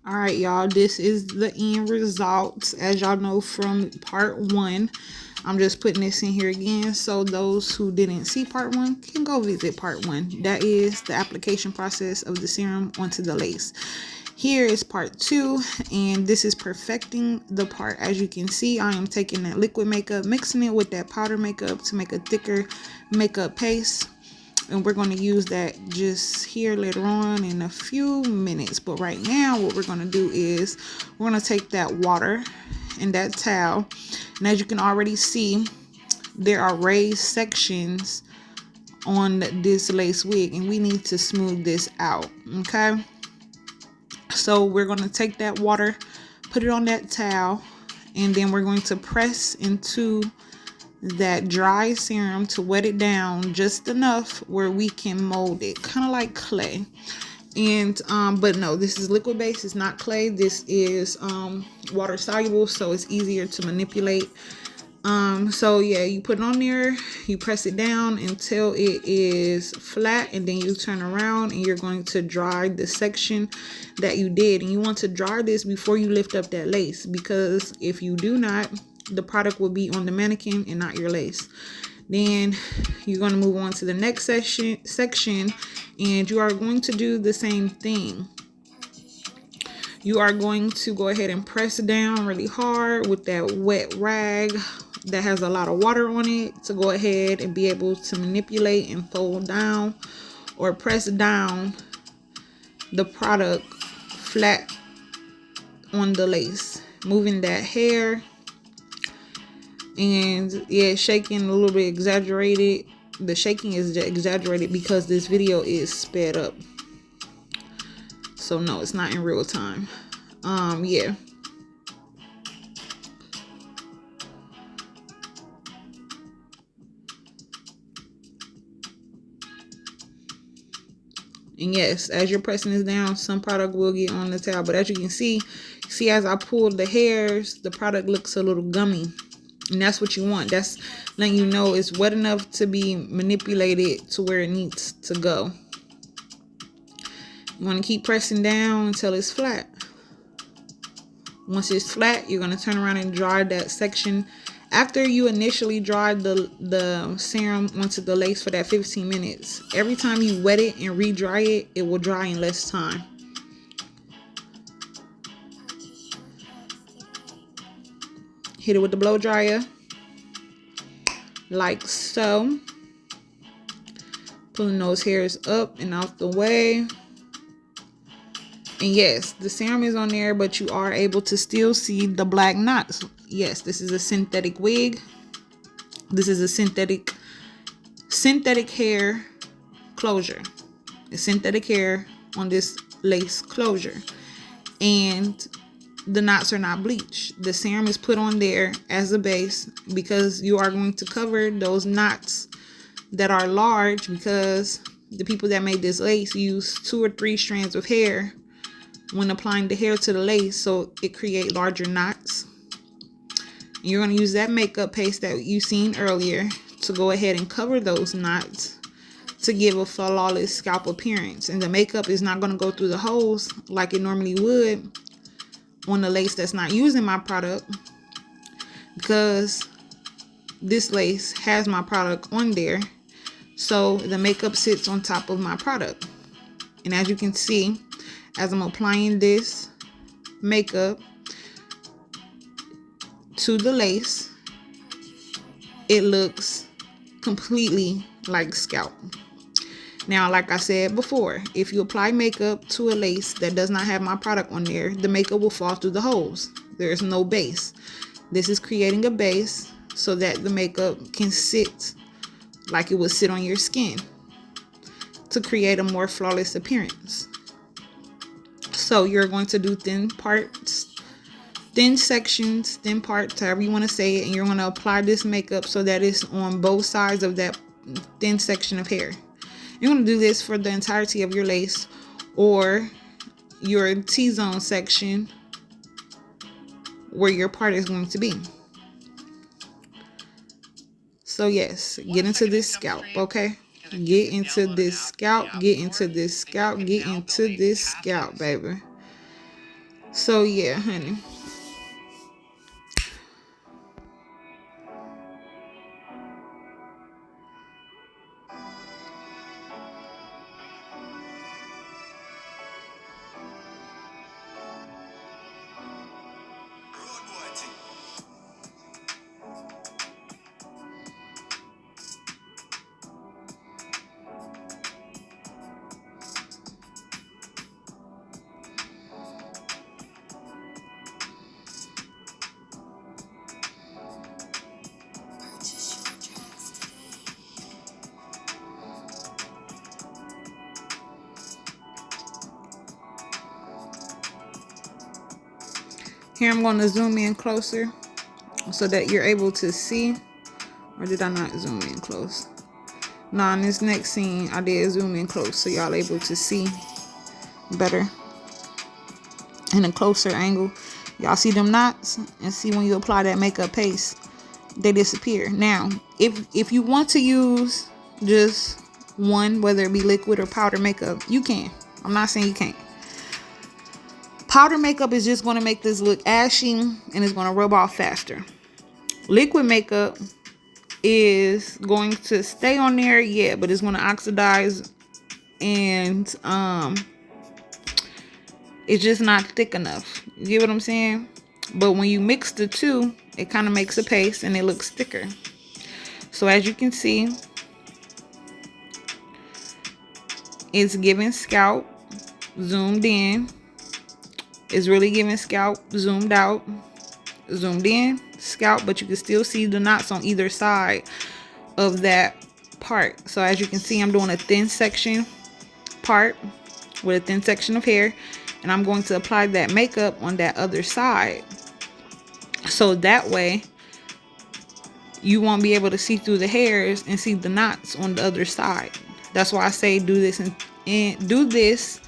All right, y'all, this is the end results. As y'all know from part 1, I'm just putting this in here again so those who didn't see part 1 can go visit part 1. That is the application process of the serum onto the lace. Here is part 2, and this is perfecting the part. As you can see, I am taking that liquid makeup, mixing it with that powder makeup to make a thicker makeup paste. And we're going to use that just here later on in a few minutes. But right now, what we're going to do is we're going to take that water and that towel. And as you can already see, there are raised sections on this lace wig. And we need to smooth this out. Okay. So we're going to take that water, put it on that towel. And then we're going to press into that dry serum to wet it down just enough where we can mold it, kind of like clay. And but no, this is liquid based, it's not clay. This is water soluble, so it's easier to manipulate. So yeah, you put it on there, you press it down until it is flat, and then you turn around and you're going to dry the section that you did. And you want to dry this before you lift up that lace, because if you do not, the product will be on the mannequin and not your lace. Then you're going to move on to the next section, and you are going to do the same thing. You are going to go ahead and press down really hard with that wet rag that has a lot of water on it to go ahead and be able to manipulate and fold down or press down the product flat on the lace, moving that hair. And yeah, shaking a little bit exaggerated. The shaking is exaggerated because this video is sped up. So no, it's not in real time. Yeah. And yes, as you're pressing this down, some product will get on the towel. But as you can see as I pulled the hairs, the product looks a little gummy. And that's what you want. That's letting you know it's wet enough to be manipulated to where it needs to go. You want to keep pressing down until it's flat. Once it's flat, you're going to turn around and dry that section. After you initially dry the serum onto the lace for that 15 minutes, every time you wet it and re-dry it, it will dry in less time. Hit it with the blow dryer, like so. Pulling those hairs up and out the way. And yes, the serum is on there, but you are able to still see the black knots. Yes, this is a synthetic wig. This is a synthetic hair closure. It's synthetic hair on this lace closure. And the knots are not bleached. The serum is put on there as a base because you are going to cover those knots that are large, because the people that made this lace use 2 or 3 strands of hair when applying the hair to the lace, so it creates larger knots. And you're going to use that makeup paste that you seen earlier to go ahead and cover those knots to give a flawless scalp appearance. And the makeup is not going to go through the holes like it normally would on the lace that's not using my product, because this lace has my product on there, so the makeup sits on top of my product. And as you can see, as I'm applying this makeup to the lace, it looks completely like scalp. Now, like I said before, if you apply makeup to a lace that does not have my product on there, the makeup will fall through the holes. There is no base. This is creating a base so that the makeup can sit like it would sit on your skin to create a more flawless appearance. So you're going to do thin parts, thin sections, thin parts, however you want to say it, and you're going to apply this makeup so that it's on both sides of that thin section of hair. You're going to do this for the entirety of your lace or your T-zone section where your part is going to be. So yes, get into this scalp, okay? Get into this scalp, get into this scalp, get into this scalp, baby. So yeah, honey. Here I'm going to zoom in closer so that you're able to see. Or did I not zoom in close? Nah, in this next scene, I did zoom in close so y'all able to see better. In a closer angle, y'all see them knots, and see when you apply that makeup paste, they disappear. Now, if you want to use just one, whether it be liquid or powder makeup, you can. I'm not saying you can't. Powder makeup is just going to make this look ashy, and it's going to rub off faster. Liquid makeup is going to stay on there, yeah, but it's going to oxidize, and it's just not thick enough. You get what I'm saying? But when you mix the two, it kind of makes a paste and it looks thicker. So as you can see, it's giving scalp zoomed in. It's really giving scalp zoomed out, zoomed in, scalp, but you can still see the knots on either side of that part. So as you can see, I'm doing a thin section part with a thin section of hair, and I'm going to apply that makeup on that other side, so that way you won't be able to see through the hairs and see the knots on the other side. That's why I say do this and do this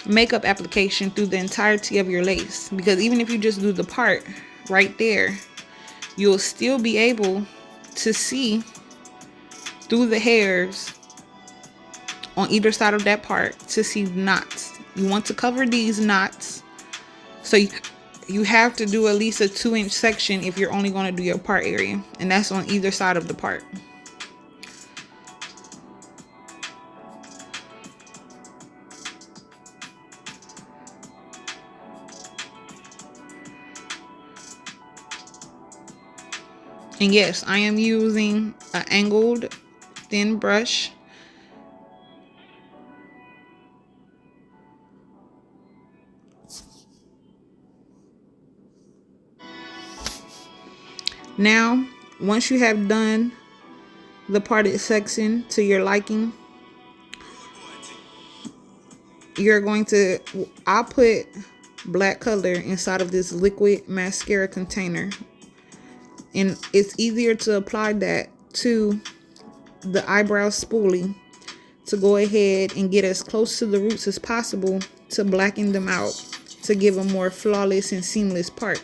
makeup application through the entirety of your lace, because even if you just do the part right there, you'll still be able to see through the hairs on either side of that part to see knots. You want to cover these knots, so you have to do at least a 2-inch section if you're only going to do your part area, and that's on either side of the part. And yes, I am using an angled thin brush. Now, once you have done the parted section to your liking, you're going to, I'll put black color inside of this liquid mascara container. And it's easier to apply that to the eyebrow spoolie to go ahead and get as close to the roots as possible to blacken them out to give a more flawless and seamless part.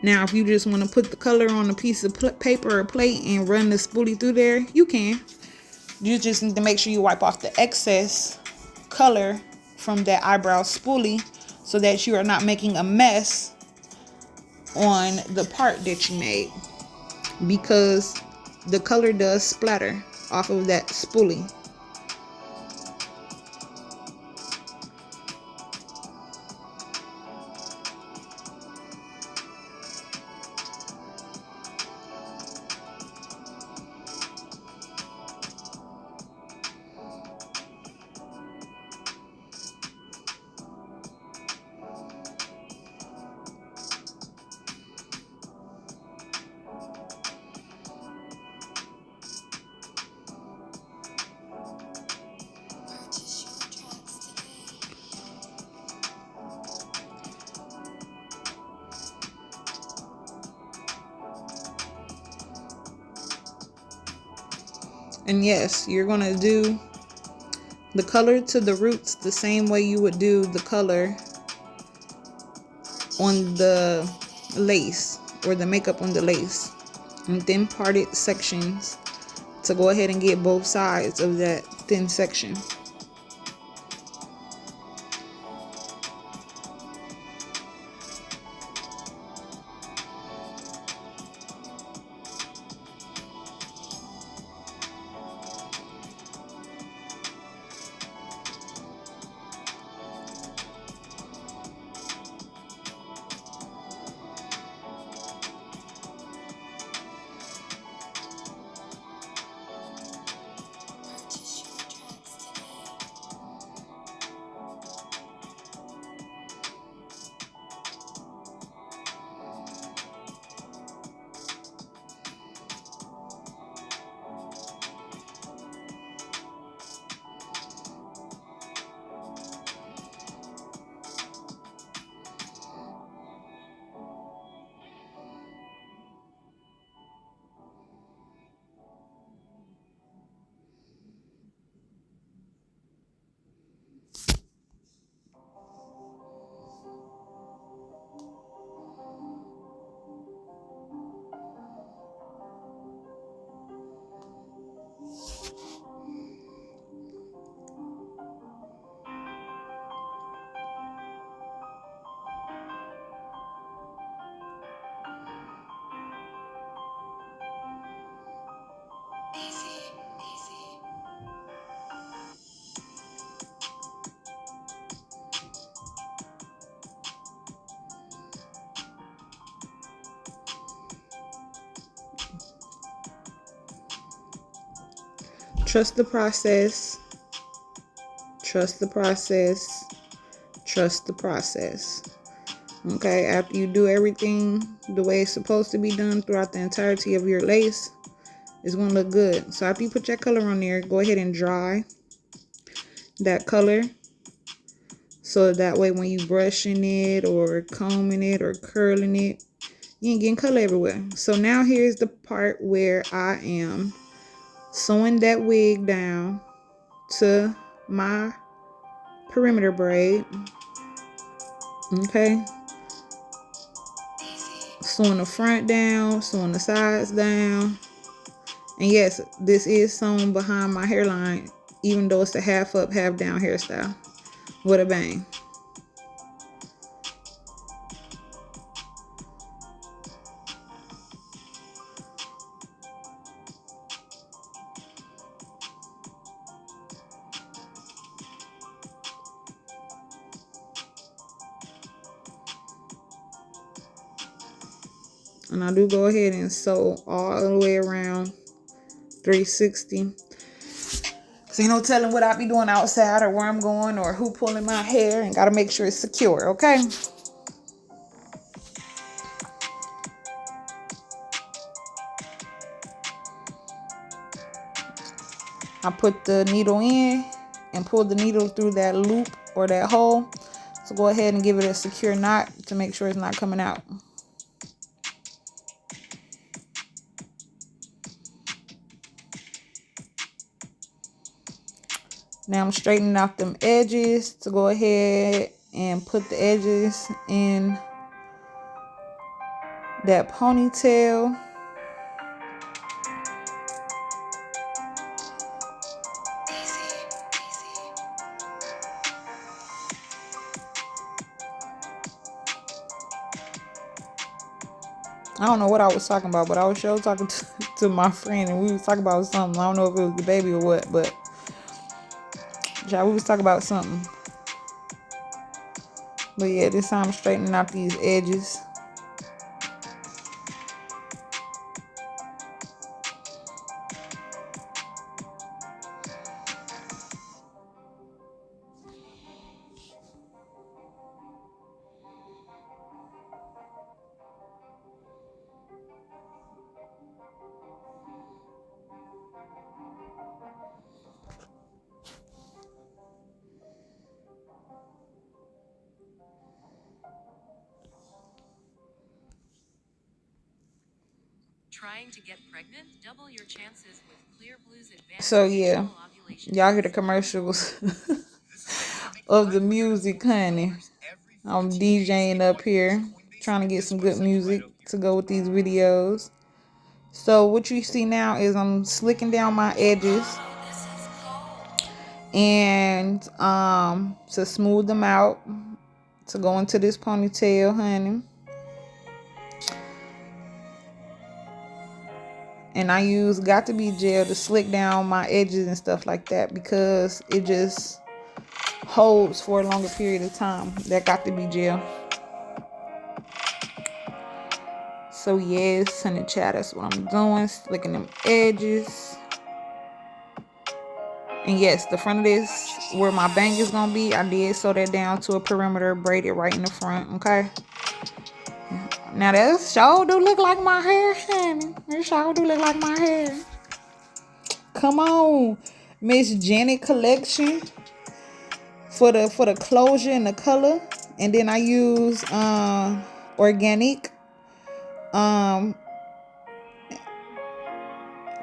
Now, if you just want to put the color on a piece of paper or plate and run the spoolie through there, you can. You just need to make sure you wipe off the excess color from that eyebrow spoolie so that you are not making a mess on the part that you made, because the color does splatter off of that spoolie. And yes, you're going to do the color to the roots the same way you would do the color on the lace or the makeup on the lace, and thin parted sections to go ahead and get both sides of that thin section. Trust the process. Trust the process. Trust the process. Okay, after you do everything the way it's supposed to be done throughout the entirety of your lace, it's going to look good. So after you put that color on there, go ahead and dry that color. So that way when you brushing it or combing it or curling it, you ain't getting color everywhere. So now here's the part where I am sewing that wig down to my perimeter braid. Okay. Sewing the front down, sewing the sides down. And yes, this is sewn behind my hairline, even though it's a half up, half down hairstyle. With a bang. And I do go ahead and sew all the way around 360. Cause ain't no telling what I be doing outside or where I'm going or who pulling my hair, and gotta make sure it's secure, okay? I put the needle in and pull the needle through that loop or that hole. So go ahead and give it a secure knot to make sure it's not coming out. Now I'm straightening out them edges to go ahead and put the edges in that ponytail. I don't know what I was talking about, but I was sure talking to my friend, and we was talking about something. I don't know if it was the baby or what, but yeah, we was talking about something. But yeah, this time I'm straightening out these edges. Trying to get pregnant? Double your chances with Clear Blue's advanced. So yeah, y'all hear the commercials of the music, honey. I'm DJing up here, trying to get some good music to go with these videos. So what you see now is I'm slicking down my edges and to smooth them out to go into this ponytail, honey. And I use Got To Be gel to slick down my edges and stuff like that, because it just holds for a longer period of time. That Got To Be gel. So yes, honey chat, that's what I'm doing, slicking them edges. And yes, the front of this, where my bang is gonna be, I did sew that down to a perimeter, braided right in the front, okay? Now that sure do look like my hair, honey. It sure do look like my hair. Come on, Miss Janet collection for the closure and the color. And then I use organic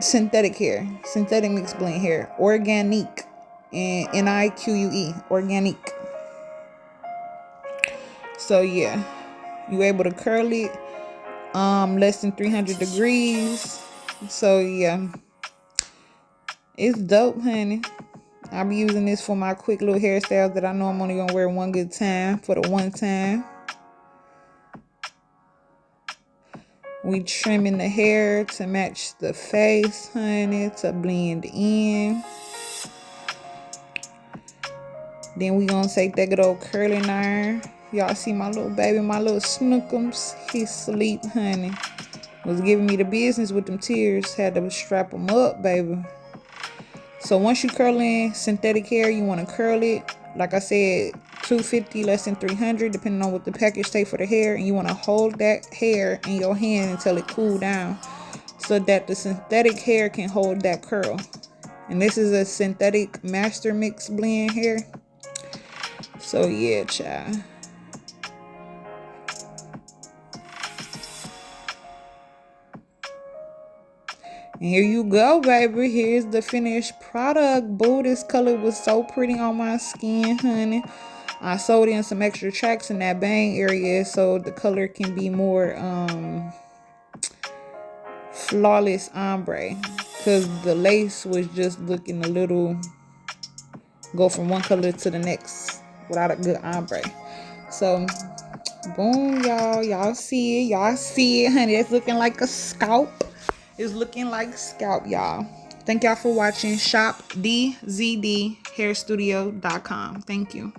synthetic mixed blend hair, organic, and NIQUE, organic. So yeah, you able to curl it less than 300 degrees. So yeah, it's dope, honey. I'll be using this for my quick little hairstyles that I know I'm only gonna wear one good time, for the one time. We trimming the hair to match the face, honey, to blend in. Then we gonna take that good old curling iron. Y'all see my little baby, my little snookums. He sleep, honey. Was giving me the business with them tears. Had to strap them up, baby. So once you curl in synthetic hair, you want to curl it, like I said, 250, less than 300, depending on what the package say for the hair. And you want to hold that hair in your hand until it cool down, so that the synthetic hair can hold that curl. And this is a synthetic master mix blend hair. So yeah, child. And here you go, baby. Here's the finished product. Boo, this color was so pretty on my skin, honey. I sewed in some extra tracks in that bang area so the color can be more flawless ombre, because the lace was just looking a little, go from one color to the next without a good ombre. So boom, y'all see it, honey. It's looking like a scalp. It's looking like scalp, y'all. Thank y'all for watching. Shop DZD Hair Studio.com. Thank you.